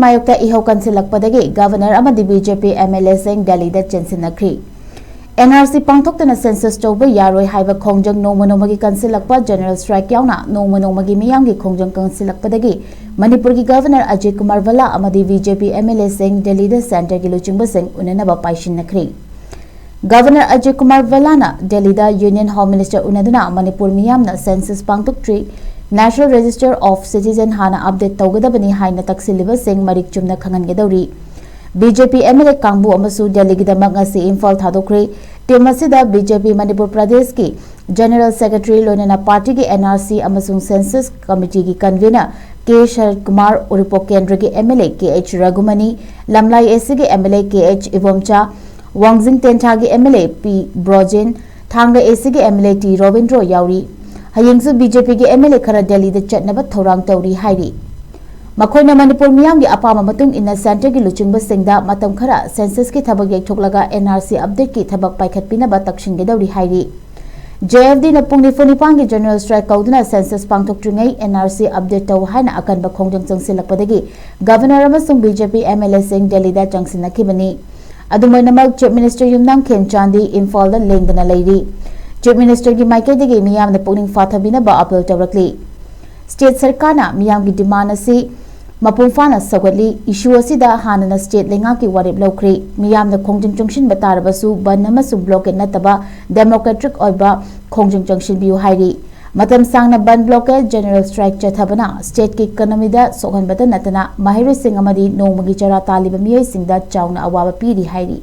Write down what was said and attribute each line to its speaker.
Speaker 1: Mayokta Ehou Kansillakpadagi Governor Amadi Bjp Mla saying Delhi da Chensinnakhre. NRC pangthoktana census tawba yaroi haiba khongjang nomanomagi kansillakpa general strike yauna nomanomagi miyamgi khongjang kansillakpadagi manipur gi governor Ajay Kumar Mla Amadi Bjp Mla saying Delhi da center gi luchingba sing unanaba Chensinnakhre. Governor Ajay Kumar Mla na Delhi da Union Home Minister unaduna Manipur miyamna census pangthoktri National Register of Citizen hana update tawgadabani haina taksiliba sing marik chumna khangangedawri. BJP MLA Kangbu amasu Delhi gidamak ngasi Imphal thadokre team asida BJP Manipur Pradesh ki General Secretary Lonena Party ki NRC amasung Census Committee ki convener K Sharad Kumar Uripo Kendra ki MLA KH Ragumani Lamlai AC ki MLA KH Ivomcha Wangjing Tentha ki MLA P Brojen Thanga AC ki MLA T Robindro Yauri Hayingsu BJP ki MLA khara Delhi da chatnaba thorang tawri hairi. Makoina Manipur miyamgi apama matung inna center gi luchingba singda matam khara census ki thabak yakthoklaga NRC update ki thabak paikhatpinaba taksingedawri hairi. JFD na pungni fonipang gi general strike kauduna census pangthokringai NRC update taw haina akanba khongjang changsilakpadagi governor amasung BJP MLA sing Delhi da changsinnakhibani. Adumainamak Chief Minister Yumnam Khenchandi Imphal da lengdana leiri. Chief Minister ki maikaidagi miyam na pungning fathabinaba appeal tawrakli. State Sarkana miyam ki demand asi mapungfana sagatli issue asida hanana state lenga ki warip lawkri miyam na khongjang junction batarabasu ban amasu blockade nataba democratic oiba khongjang junction biu hairi matam sangna ban blockade general strike chathabana state ki economy da sokhanbata natana mahiri sing amadi nomagi chara taliba miyai singda chauna awaba piri hairi.